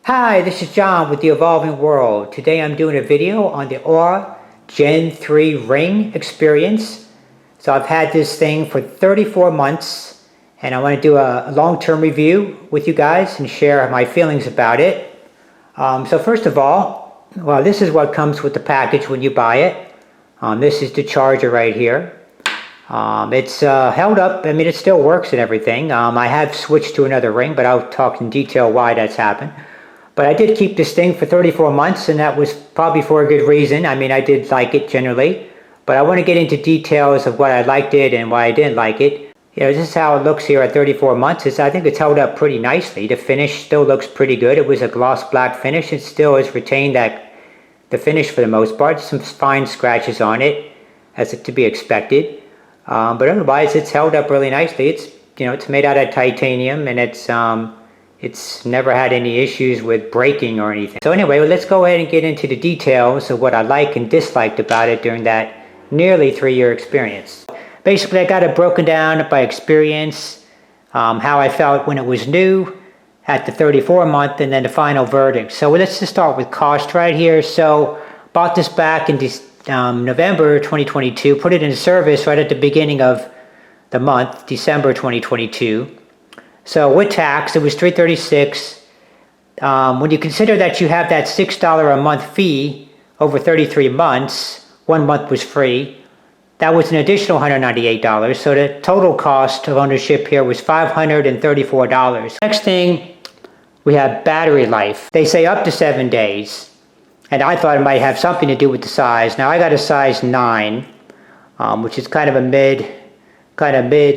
Hi, this is John with the Evolving World. Today I'm doing a video on the Oura Gen 3 Ring experience. So I've had this thing for 34 months and I want to do a long-term review with you guys and share my feelings about it. So first of all, well, this is what comes with the package when you buy it. This is the charger right here. It's held up. I mean, it still works and everything. I have switched to another ring, but I'll talk in detail why that's happened. But I did keep this thing for 34 months, and that was probably for a good reason. I mean, I did like it generally, but I want to get into details of why I liked it and why I didn't like it. This is how it looks here at 34 months. I think it's held up pretty nicely. The finish still looks pretty good. It was a gloss black finish. It still has retained the finish for the most part. Some fine scratches on it, as to be expected. But otherwise, it's held up really nicely. It's made out of titanium, and it's never had any issues with breaking or anything. So anyway, let's go ahead and get into the details of what I liked and disliked about it during that nearly 3-year experience. Basically, I got it broken down by experience, how I felt when it was new, at the 34 month, and then the final verdict. So let's just start with cost right here. So bought this back in November 2022, put it in service right at the beginning of the month, December 2022. So with tax, it was $336. When you consider that you have that $6 a month fee over 33 months, 1 month was free, that was an additional $198. So the total cost of ownership here was $534. Next thing, we have battery life. They say up to 7 days. And I thought it might have something to do with the size. Now I got a size 9, which is kind of a mid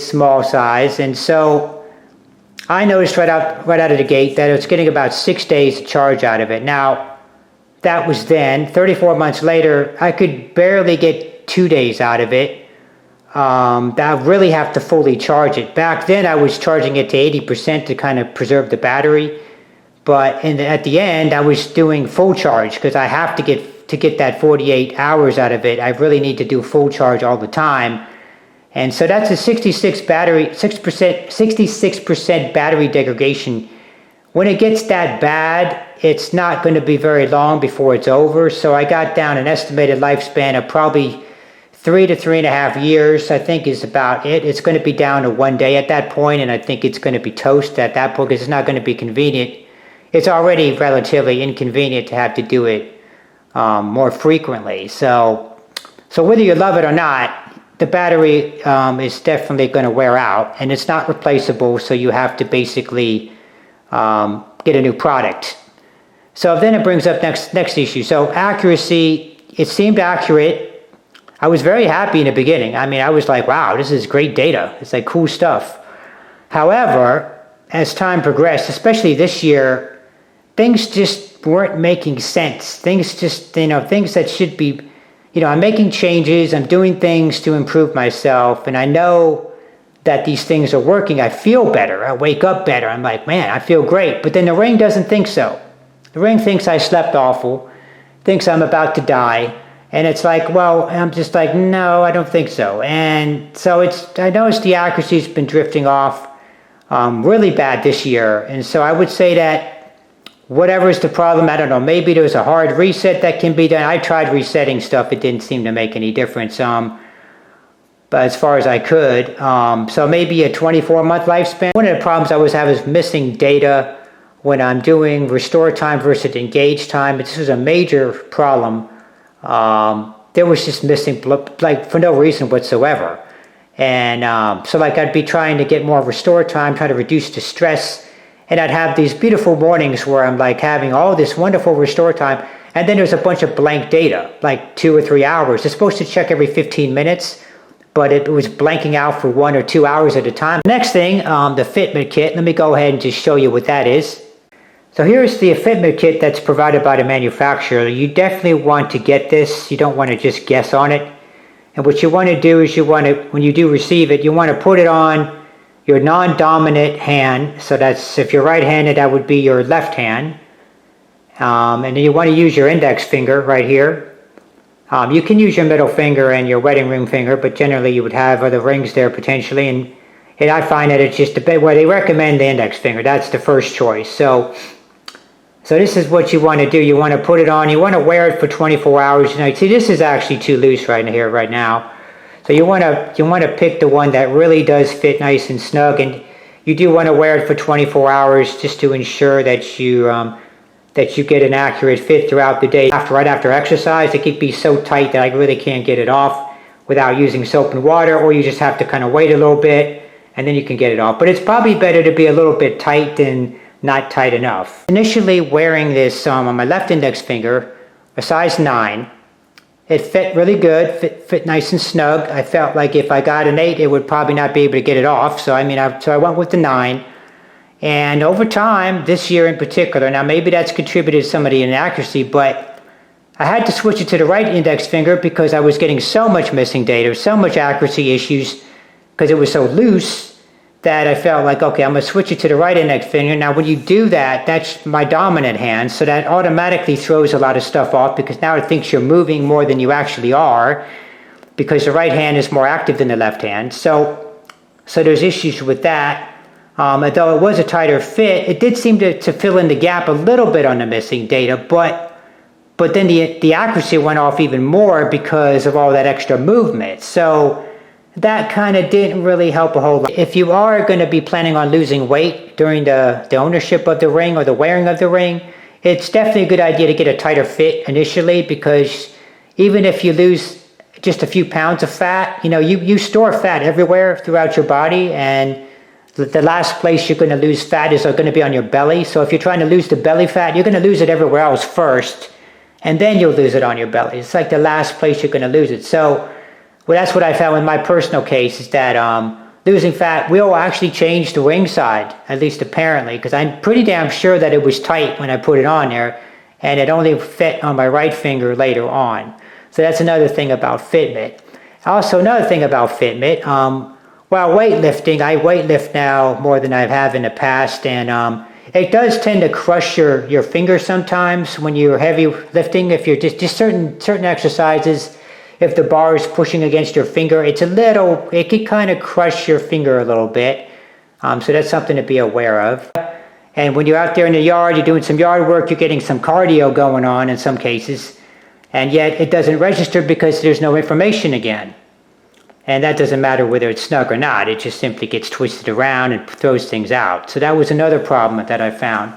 small size. And so I noticed right out of the gate that it's getting about 6 days to charge out of it. Now, that was then. 34 months later, I could barely get 2 days out of it. I really have to fully charge it. Back then, I was charging it to 80% to kind of preserve the battery. But at the end, I was doing full charge because I have to get that 48 hours out of it. I really need to do full charge all the time. And so that's a 66% battery degradation. When it gets that bad, it's not going to be very long before it's over. So I got down an estimated lifespan of probably 3 to 3.5 years, I think is about it. It's going to be down to 1 day at that point, and I think it's going to be toast at that point because it's not going to be convenient. It's already relatively inconvenient to have to do it more frequently. So whether you love it or not, the battery is definitely going to wear out, and it's not replaceable, so you have to basically get a new product. So then it brings up next issue. So accuracy, it seemed accurate. I was very happy in the beginning. I mean, I was like, wow, this is great data. It's like cool stuff. However, as time progressed, especially this year, things just weren't making sense. Things that should be, I'm making changes, I'm doing things to improve myself, and I know that these things are working. I feel better, I wake up better, I'm like, man, I feel great. But then the ring doesn't think so. The ring thinks I slept awful, thinks I'm about to die, and it's like, well, I'm just like, no, I don't think so. And so I noticed the accuracy's been drifting off really bad this year, and so I would say that whatever is the problem, I don't know, maybe there's a hard reset that can be done. I tried resetting stuff, it didn't seem to make any difference, but as far as I could. So maybe a 24-month lifespan. One of the problems I always have is missing data when I'm doing restore time versus engage time. This is a major problem. There was just missing, like for no reason whatsoever. And so like I'd be trying to get more restore time, trying to reduce the stress. And I'd have these beautiful mornings where I'm like having all this wonderful restore time, and then there's a bunch of blank data, like 2 or 3 hours. It's supposed to check every 15 minutes, but it was blanking out for 1 or 2 hours at a time. Next thing, the Fitment kit. Let me go ahead and just show you what that is. So here's the Fitment kit that's provided by the manufacturer. You definitely want to get this. You don't want to just guess on it. And what you want to do is when you do receive it, you want to put it on your non-dominant hand. So that's, if you're right-handed, that would be your left hand. And then you want to use your index finger right here. You can use your middle finger and your wedding ring finger, but generally you would have other rings there potentially. And I find that it's just a bit where they recommend the index finger. That's the first choice. So So this is what you want to do. You want to put it on. You want to wear it for 24 hours. See, this is actually too loose right here, right now. So you want to pick the one that really does fit nice and snug, and you do want to wear it for 24 hours just to ensure that you get an accurate fit throughout the day. Right after exercise, it could be so tight that I really can't get it off without using soap and water, or you just have to kind of wait a little bit and then you can get it off. But it's probably better to be a little bit tight than not tight enough. Initially wearing this on my left index finger, a size 9, it fit really good, fit nice and snug. I felt like if I got an 8, it would probably not be able to get it off. So I went with the 9. And over time, this year in particular, now maybe that's contributed to some of the inaccuracy, but I had to switch it to the right index finger because I was getting so much missing data, so much accuracy issues, because it was so loose that I felt like, okay, I'm going to switch it to the right index finger. Now, when you do that, that's my dominant hand, so that automatically throws a lot of stuff off because now it thinks you're moving more than you actually are because the right hand is more active than the left hand. So there's issues with that. Although it was a tighter fit, it did seem to fill in the gap a little bit on the missing data, but then the accuracy went off even more because of all that extra movement. So that kind of didn't really help a whole lot. If you are going to be planning on losing weight during the ownership of the ring or the wearing of the ring, it's definitely a good idea to get a tighter fit initially, because even if you lose just a few pounds of fat, you store fat everywhere throughout your body, and the last place you're going to lose fat is going to be on your belly. So if you're trying to lose the belly fat, you're going to lose it everywhere else first, and then you'll lose it on your belly. It's like the last place you're going to lose it. So that's what I found in my personal case, is that losing fat will actually change the ring side, at least apparently, because I'm pretty damn sure that it was tight when I put it on there, and it only fit on my right finger later on. So that's another thing about Fitbit. Also, another thing about Fitbit, while weightlifting, I weightlift now more than I have in the past, and it does tend to crush your finger sometimes when you're heavy lifting. If you're just certain exercises, if the bar is pushing against your finger, it can kind of crush your finger a little bit. So that's something to be aware of. And when you're out there in the yard, you're doing some yard work, you're getting some cardio going on in some cases, and yet it doesn't register because there's no information again. And that doesn't matter whether it's snug or not, it just simply gets twisted around and throws things out. So that was another problem that I found.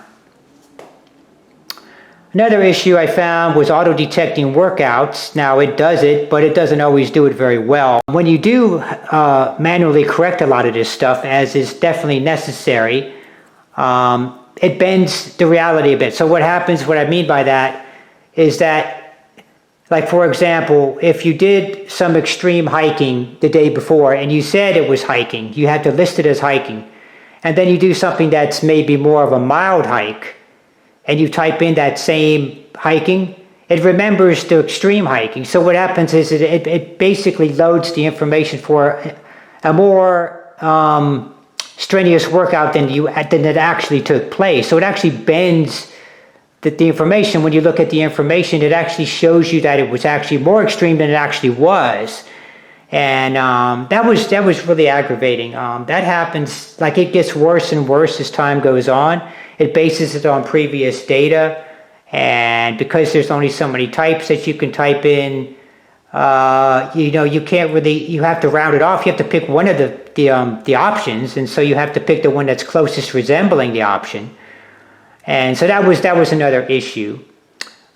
Another issue I found was auto-detecting workouts. Now it does it, but it doesn't always do it very well. When you do manually correct a lot of this stuff, as is definitely necessary, it bends the reality a bit. So what I mean by that is that, like for example, if you did some extreme hiking the day before and you said it was hiking, you had to list it as hiking, and then you do something that's maybe more of a mild hike, and you type in that same hiking, it remembers the extreme hiking. So what happens is it basically loads the information for a more strenuous workout than it actually took place. So it actually bends the information. When you look at the information, it actually shows you that it was actually more extreme than it actually was. And that was really aggravating. That happens, like it gets worse and worse as time goes on. It bases it on previous data, and because there's only so many types that you can type in, you can't really, you have to round it off. You have to pick one of the options, and so you have to pick the one that's closest resembling the option. And so that was another issue.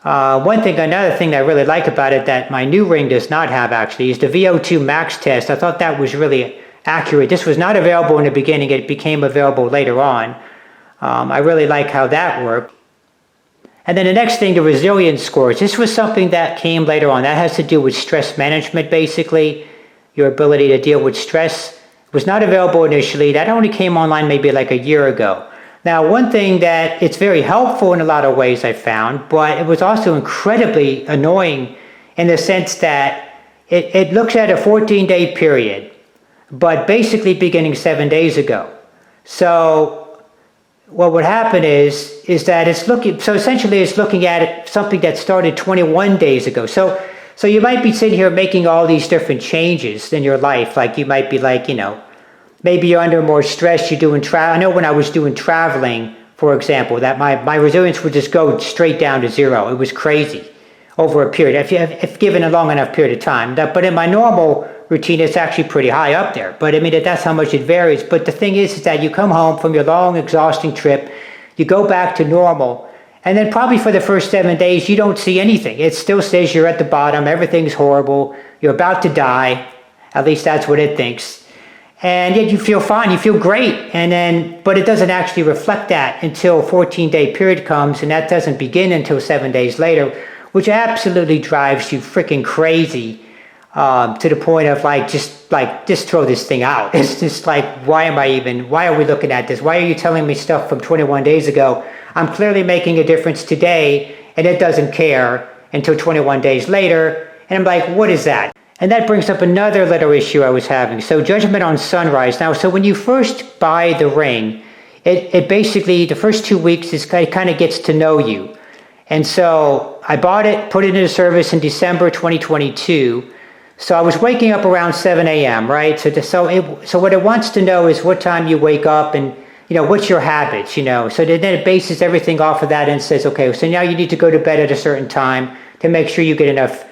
Another thing that I really like about it that my new ring does not have actually is the VO2 max test. I thought that was really accurate. This was not available in the beginning. It became available later on. I really like how that worked. And then the next thing, the resilience scores. This was something that came later on. That has to do with stress management, basically. Your ability to deal with stress. It was not available initially. That only came online maybe like a year ago. Now, one thing that it's very helpful in a lot of ways I found, but it was also incredibly annoying in the sense that it looks at a 14-day period, but basically beginning 7 days ago. So what would happen is that it's looking at something that started 21 days ago. So you might be sitting here making all these different changes in your life. Like you might be like, maybe you're under more stress, you're doing I know when I was doing traveling for example, that my resilience would just go straight down to zero. It was crazy over a period, if given a long enough period of time. But in my normal routine, it's actually pretty high up there. But I mean, that's how much it varies. But the thing is that you come home from your long, exhausting trip, you go back to normal, and then probably for the first 7 days, you don't see anything. It still says you're at the bottom, everything's horrible, you're about to die. At least that's what it thinks. And yet you feel fine, you feel great. But it doesn't actually reflect that until a 14-day period comes, and that doesn't begin until 7 days later, which absolutely drives you freaking crazy, to the point of just throw this thing out. It's just like, why are we looking at this? Why are you telling me stuff from 21 days ago? I'm clearly making a difference today, and it doesn't care until 21 days later. And I'm like, what is that? And that brings up another little issue I was having. So judgment on sunrise. Now, so when you first buy the ring, it basically, the first 2 weeks, it kind of gets to know you. And so I bought it, put it into service in December 2022. So I was waking up around 7 a.m., right? So what it wants to know is what time you wake up and, what's your habits, So then it bases everything off of that and says, okay, so now you need to go to bed at a certain time to make sure you get enough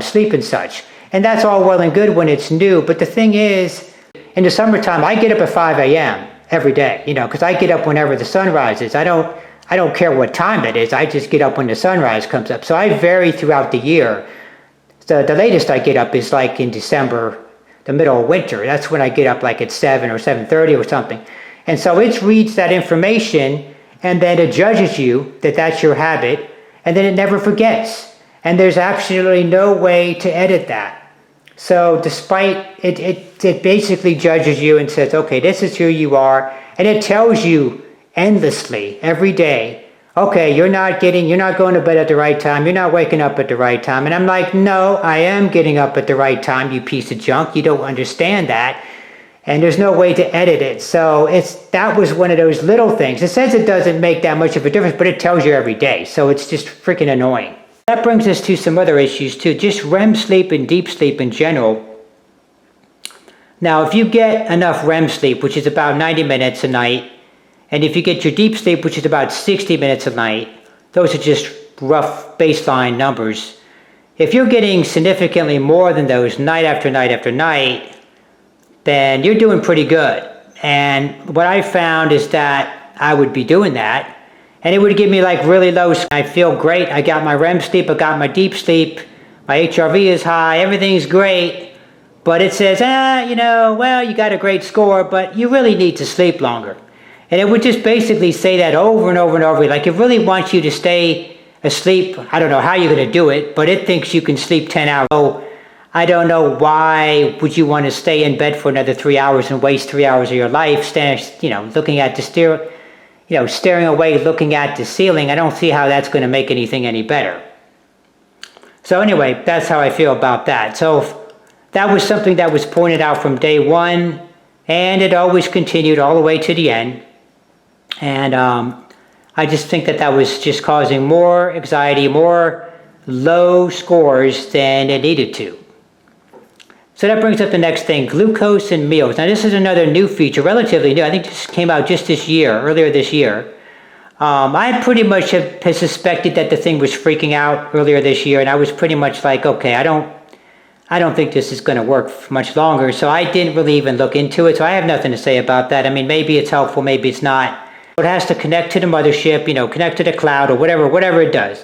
sleep and such. And that's all well and good when it's new. But the thing is, in the summertime, I get up at 5 a.m. every day, because I get up whenever the sun rises. I don't care what time it is. I just get up when the sunrise comes up. So I vary throughout the year. The latest I get up is like in December, the middle of winter. That's when I get up like at 7 or 7:30 or something. And so it reads that information and then it judges you that that's your habit, and then it never forgets. And there's absolutely no way to edit that. So despite it basically judges you and says, okay, this is who you are. And it tells you endlessly every day, okay, you're not going to bed at the right time. You're not waking up at the right time. And I'm like, no, I am getting up at the right time, you piece of junk. You don't understand that. And there's no way to edit it. So that was one of those little things. It says it doesn't make that much of a difference, but it tells you every day. So it's just freaking annoying. That brings us to some other issues too, just REM sleep and deep sleep in general. Now, if you get enough REM sleep, which is about 90 minutes a night, and if you get your deep sleep, which is about 60 minutes a night, those are just rough baseline numbers. If you're getting significantly more than those night after night after night, then you're doing pretty good. And what I found is that I would be doing that, and it would give me like really low. I feel great. I got my REM sleep. I got my deep sleep. My HRV is high. Everything's great. But it says, well, you got a great score, but you really need to sleep longer. And it would just basically say that over and over and over. Like it really wants you to stay asleep. I don't know how you're going to do it, but it thinks you can sleep 10 hours. So I don't know why would you want to stay in bed for another 3 hours and waste 3 hours of your life, looking at the staring away, looking at the ceiling. I don't see how that's going to make anything any better. So anyway, that's how I feel about that. So that was something that was pointed out from day one, and it always continued all the way to the end. And I just think that was just causing more anxiety, more low scores than it needed to. So that brings up the next thing, glucose in meals. Now this is another new feature, relatively new. I think this came out just earlier this year. I pretty much have suspected that the thing was freaking out earlier this year, and I was pretty much like, okay, I don't think this is going to work for much longer. So I didn't really even look into it. So I have nothing to say about that. I mean, maybe it's helpful, maybe it's not. It has to connect to the mothership, connect to the cloud or whatever it does.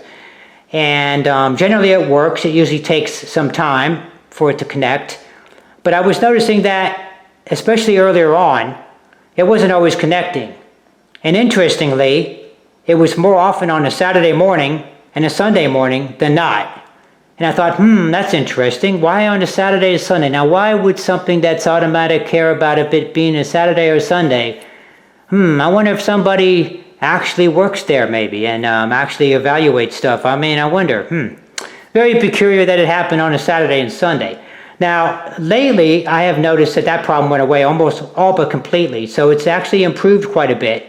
And generally it works. It usually takes some time for it to connect. But I was noticing that, especially earlier on, it wasn't always connecting. And interestingly, it was more often on a Saturday morning and a Sunday morning than not. And I thought, that's interesting. Why on a Saturday or Sunday? Now, why would something that's automatic care about it being a Saturday or Sunday? I wonder if somebody actually works there maybe and actually evaluates stuff. I mean, I wonder. Very peculiar that it happened on a Saturday and Sunday. Now, lately, I have noticed that problem went away almost all but completely. So it's actually improved quite a bit.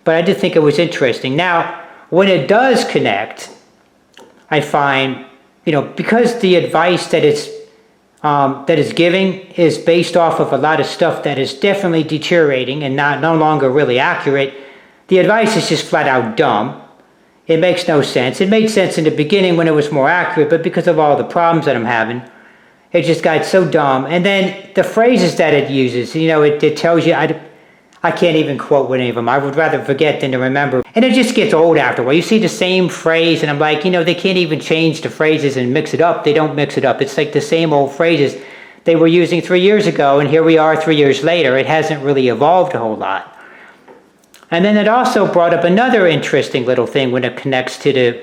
But I did think it was interesting. Now, when it does connect, I find, because the advice that it's giving is based off of a lot of stuff that is definitely deteriorating and no longer really accurate, the advice is just flat out dumb. It makes no sense. It made sense in the beginning when it was more accurate, but because of all the problems that I'm having, it just got so dumb. And then the phrases that it uses, it tells you, I can't even quote any of them. I would rather forget than to remember. And it just gets old after a while. You see the same phrase, and I'm like, they can't even change the phrases and mix it up. They don't mix it up. It's like the same old phrases they were using 3 years ago, and here we are 3 years later. It hasn't really evolved a whole lot. And then it also brought up another interesting little thing when it connects to the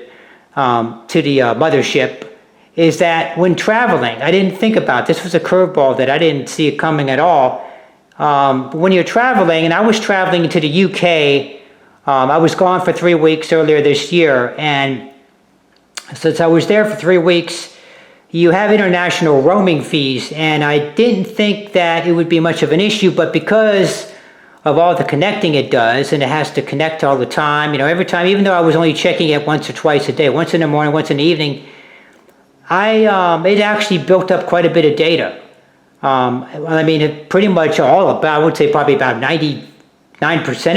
mothership, is that when traveling, I didn't think about this. Was a curveball that I didn't see it coming at all. When you're traveling, and I was traveling to the UK, I was gone for 3 weeks earlier this year, and since I was there for 3 weeks, you have international roaming fees, and I didn't think that it would be much of an issue, but because of all the connecting it does, and it has to connect all the time, every time, even though I was only checking it once or twice a day, once in the morning, once in the evening, it actually built up quite a bit of data. Pretty much I would say probably about 99%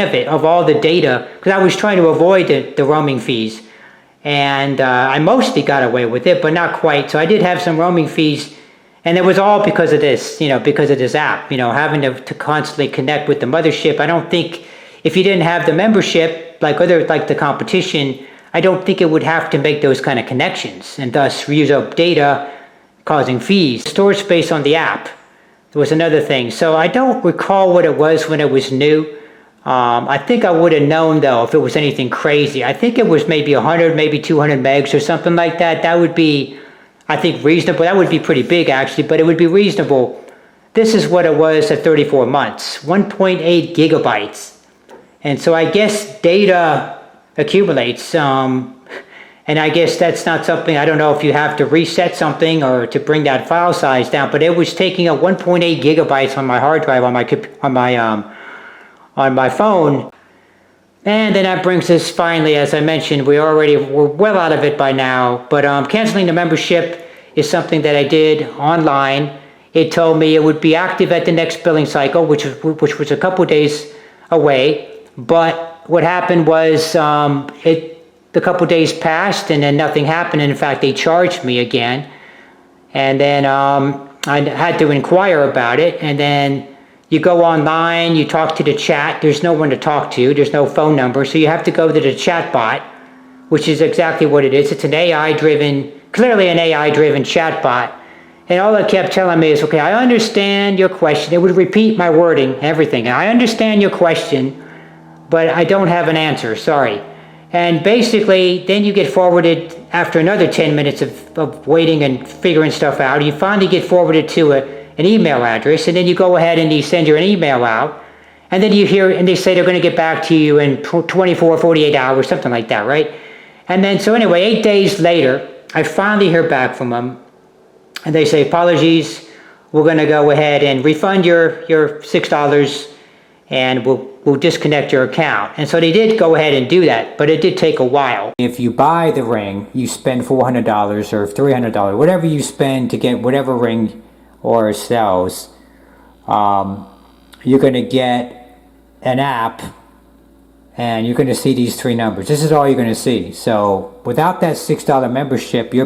of it, of all the data, because I was trying to avoid the roaming fees. And I mostly got away with it, but not quite. So I did have some roaming fees, and it was all because of this, because of this app, having to constantly connect with the mothership. I don't think if you didn't have the membership, like the competition, I don't think it would have to make those kind of connections and thus use up data, causing fees. Storage space on the app was another thing. So I don't recall what it was when it was new. I think I would have known, though, if it was anything crazy. I think it was maybe 100, maybe 200 megs or something like that. That would be, I think, reasonable. That would be pretty big, actually, but it would be reasonable. This is what it was at 34 months, 1.8 gigabytes. And so I guess data accumulates, and I guess that's not something, I don't know if you have to reset something or to bring that file size down, but it was taking up 1.8 gigabytes on my hard drive on my phone. And then that brings us finally, as I mentioned, we're well out of it by now, but canceling the membership is something that I did online. It told me it would be active at the next billing cycle, which was a couple days away. But what happened was the couple days passed and then nothing happened. And in fact, they charged me again. And then I had to inquire about it. And then you go online, you talk to the chat. There's no one to talk to. There's no phone number. So you have to go to the chat bot, which is exactly what it is. It's clearly an AI-driven chat bot. And all it kept telling me is, okay, I understand your question. It would repeat my wording, everything. I understand your question, but I don't have an answer, sorry. And basically, then you get forwarded, after another 10 minutes of waiting and figuring stuff out, you finally get forwarded to an email address, and then you go ahead and you send your email out, and then you hear, and they say they're going to get back to you in 24, 48 hours, something like that, right? And then, so anyway, 8 days later, I finally hear back from them, and they say, apologies, we're going to go ahead and refund your $6, and we'll disconnect your account. And so they did go ahead and do that, but it did take a while. If you buy the ring, you spend $400 or $300, whatever you spend to get whatever ring or cells, you're going to get an app, and you're going to see these three numbers. This is all you're going to see. So without that $6 membership, you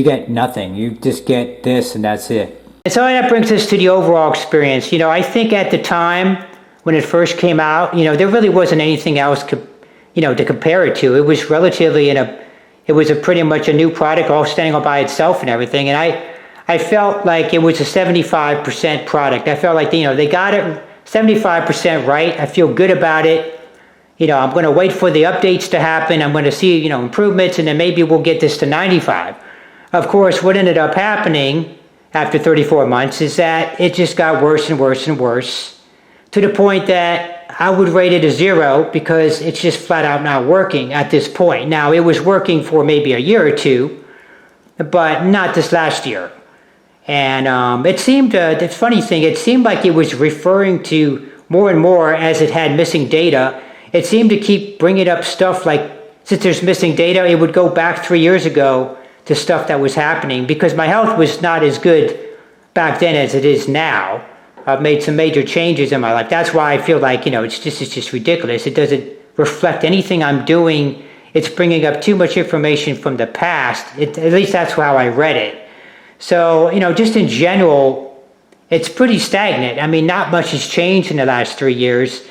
get nothing. You just get this, and that's it. And so that brings us to the overall experience. I think at the time when it first came out, there really wasn't anything else to compare it to. It was relatively it was pretty much a new product, all standing all by itself and everything. And I felt like it was a 75% product. I felt like, they got it 75% right. I feel good about it. I'm going to wait for the updates to happen. I'm going to see, improvements, and then maybe we'll get this to 95. Of course, what ended up happening after 34 months is that it just got worse and worse and worse, to the point that I would rate it a 0 because it's just flat out not working at this point. Now, it was working for maybe a year or two, but not this last year. And it seemed, the funny thing, it seemed like it was referring to more and more as it had missing data. It seemed to keep bringing up stuff like, since there's missing data, it would go back 3 years ago to stuff that was happening, because my health was not as good back then as it is now. I've made some major changes in my life. That's why I feel like, it's just ridiculous. It doesn't reflect anything I'm doing. It's bringing up too much information from the past. At least that's how I read it. So, just in general, it's pretty stagnant. I mean, not much has changed in the last 3 years.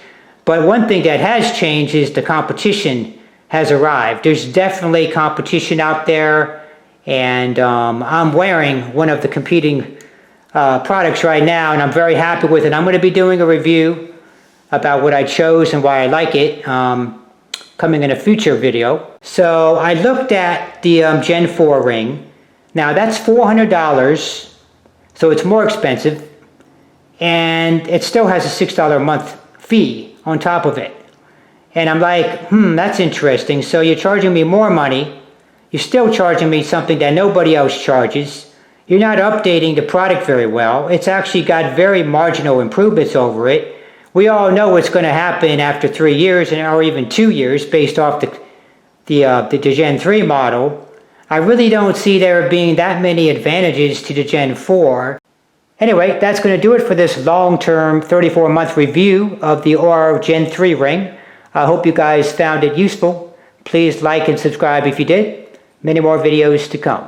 But one thing that has changed is the competition has arrived. There's definitely competition out there. And I'm wearing one of the competing products right now, and I'm very happy with it. I'm going to be doing a review about what I chose and why I like it coming in a future video. So I looked at the Gen 4 ring. Now that's $400, so it's more expensive, and it still has a $6 a month fee on top of it. And I'm like, that's interesting. So you're charging me more money. You're still charging me something that nobody else charges. You're not updating the product very well. It's actually got very marginal improvements over it. We all know what's going to happen after 3 years or even 2 years based off the Gen 3 model. I really don't see there being that many advantages to the Gen 4. Anyway, that's going to do it for this long-term 34-month review of the Oura Gen 3 ring. I hope you guys found it useful. Please like and subscribe if you did. Many more videos to come.